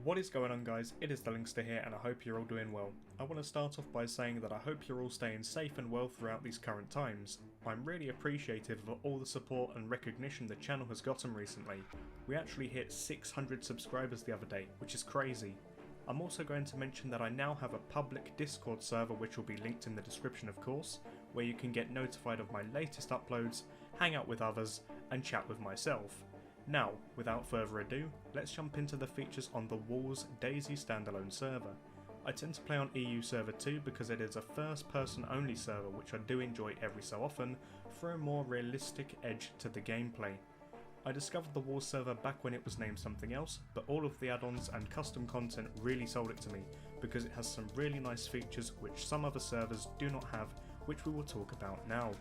What is going on, guys? It is TheLynxster here and I hope you're all doing well. I want to start off by saying that I hope you're all staying safe and well throughout these current times. I'm really appreciative of all the support and recognition the channel has gotten recently. We actually hit 600 subscribers the other day, which is crazy. I'm also going to mention that I now have a public Discord server, which will be linked in the description of course, where you can get notified of my latest uploads, hang out with others, and chat with myself. Now, without further ado, let's jump into the features on the Walls DayZ standalone server. I tend to play on EU server 2 because it is a first person only server, which I do enjoy every so often for a more realistic edge to the gameplay. I discovered the Walls server back when it was named something else, but all of the add-ons and custom content really sold it to me because it has some really nice features which some other servers do not have, which we will talk about now.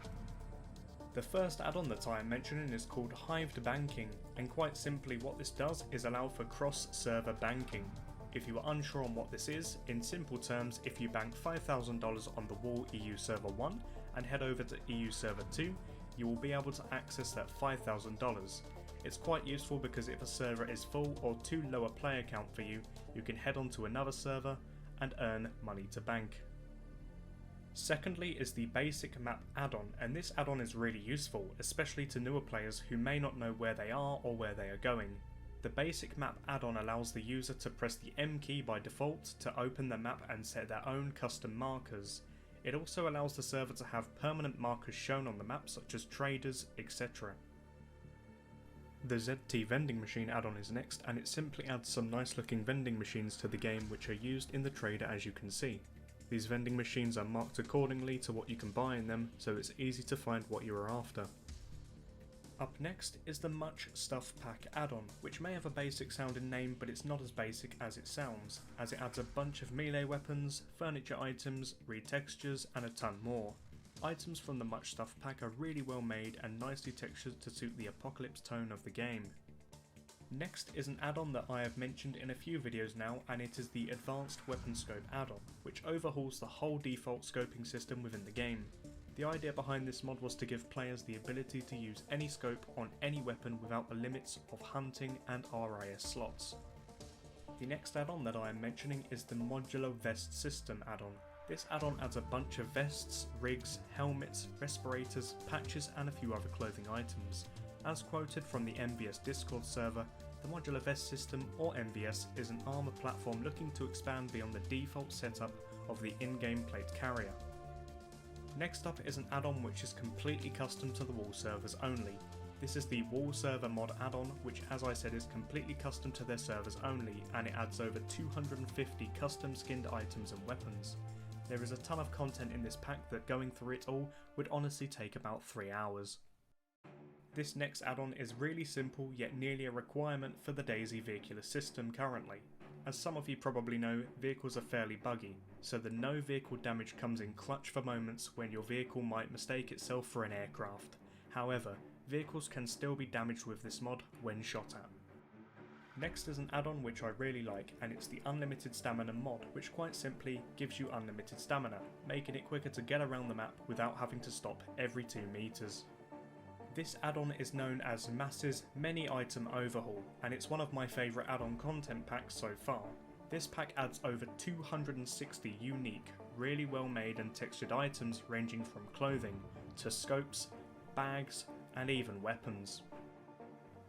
The first add-on that I am mentioning is called Hived Banking, and quite simply what this does is allow for cross-server banking. If you are unsure on what this is, in simple terms, if you bank $5,000 on the Wall EU Server 1 and head over to EU Server 2, you will be able to access that $5,000. It's quite useful because if a server is full or too low a player count for you, you can head on to another server and earn money to bank. Secondly is the Basic Map add-on, and this add-on is really useful, especially to newer players who may not know where they are or where they are going. The Basic Map add-on allows the user to press the M key by default to open the map and set their own custom markers. It also allows the server to have permanent markers shown on the map such as traders, etc. The ZT Vending Machine add-on is next, and it simply adds some nice looking vending machines to the game which are used in the trader, as you can see. These vending machines are marked accordingly to what you can buy in them, so it's easy to find what you are after. Up next is the Much Stuff Pack add-on, which may have a basic sounding name, but it's not as basic as it sounds, as it adds a bunch of melee weapons, furniture items, retextures, and a ton more. Items from the Much Stuff Pack are really well made and nicely textured to suit the apocalypse tone of the game. Next is an add-on that I have mentioned in a few videos now, and it is the Advanced Weapon Scope add-on, which overhauls the whole default scoping system within the game. The idea behind this mod was to give players the ability to use any scope on any weapon without the limits of hunting and RIS slots. The next add-on that I am mentioning is the Modulo Vest System add-on. This add-on adds a bunch of vests, rigs, helmets, respirators, patches and a few other clothing items. As quoted from the MVS Discord server, the Modular Vest System, or MVS, is an armour platform looking to expand beyond the default setup of the in-game plate carrier. Next up is an add-on which is completely custom to the Wall servers only. This is the Wall Server Mod add-on, which as I said is completely custom to their servers only, and it adds over 250 custom skinned items and weapons. There is a ton of content in this pack that going through it all would honestly take about 3 hours. This next add-on is really simple yet nearly a requirement for the DayZ vehicular system currently. As some of you probably know, vehicles are fairly buggy, so the no vehicle damage comes in clutch for moments when your vehicle might mistake itself for an aircraft. However, vehicles can still be damaged with this mod when shot at. Next is an add-on which I really like, and it's the Unlimited Stamina mod, which quite simply gives you unlimited stamina, making it quicker to get around the map without having to stop every 2 meters. This add-on is known as Mass's Many Item Overhaul, and it's one of my favourite add-on content packs so far. This pack adds over 260 unique, really well made and textured items ranging from clothing to scopes, bags and even weapons.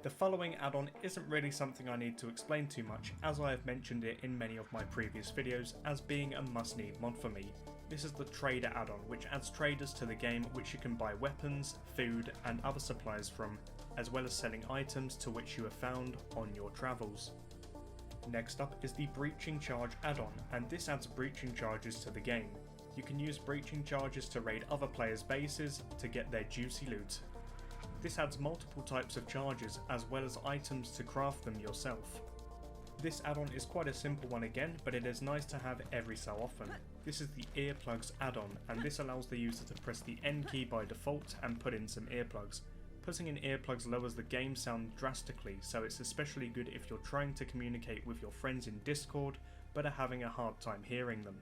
The following add-on isn't really something I need to explain too much, as I have mentioned it in many of my previous videos as being a must-need mod for me. This is the Trader add-on, which adds traders to the game which you can buy weapons, food and other supplies from, as well as selling items to which you have found on your travels. Next up is the Breaching Charge add-on, and this adds breaching charges to the game. You can use breaching charges to raid other players' bases to get their juicy loot. This adds multiple types of charges as well as items to craft them yourself. This add-on is quite a simple one again, but it is nice to have every so often. This is the Earplugs add-on, and this allows the user to press the N key by default and put in some earplugs. Putting in earplugs lowers the game sound drastically, so it's especially good if you're trying to communicate with your friends in Discord but are having a hard time hearing them.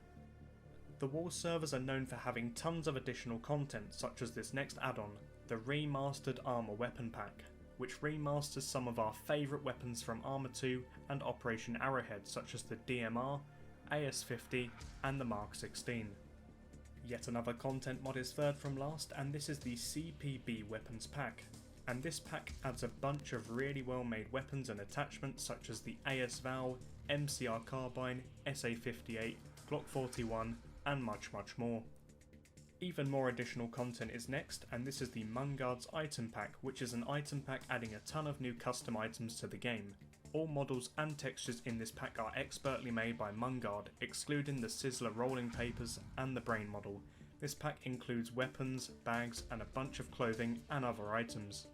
The Wall servers are known for having tons of additional content, such as this next add-on, the Remastered Armour Weapon Pack. which remasters some of our favourite weapons from Armour 2 and Operation Arrowhead, such as the DMR, AS-50 and the Mark 16. Yet another content mod is third from last, and this is the CPB Weapons Pack. And this pack adds a bunch of really well made weapons and attachments such as the AS-Val, MCR Carbine, SA-58, Glock 41 and much more. Even more additional content is next, and this is the Munguards item pack, which is an item pack adding a ton of new custom items to the game. All models and textures in this pack are expertly made by Munguard, excluding the Sizzler rolling papers and the Brain model. This pack includes weapons, bags and a bunch of clothing and other items.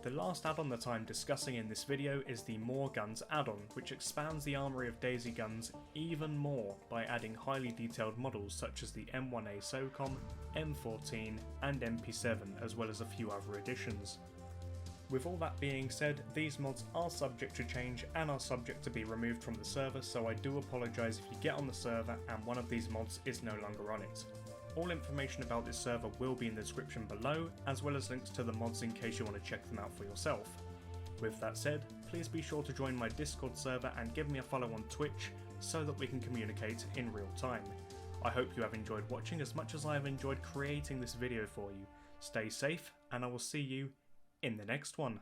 The last add-on that I'm discussing in this video is the More Guns add-on, which expands the armoury of DayZ guns even more by adding highly detailed models such as the M1A SOCOM, M14 and MP7, as well as a few other additions. With all that being said, these mods are subject to change and are subject to be removed from the server, so I do apologise if you get on the server and one of these mods is no longer on it. All information about this server will be in the description below, as well as links to the mods in case you want to check them out for yourself. With that said, please be sure to join my Discord server and give me a follow on Twitch so that we can communicate in real time. I hope you have enjoyed watching as much as I have enjoyed creating this video for you. Stay safe, and I will see you in the next one.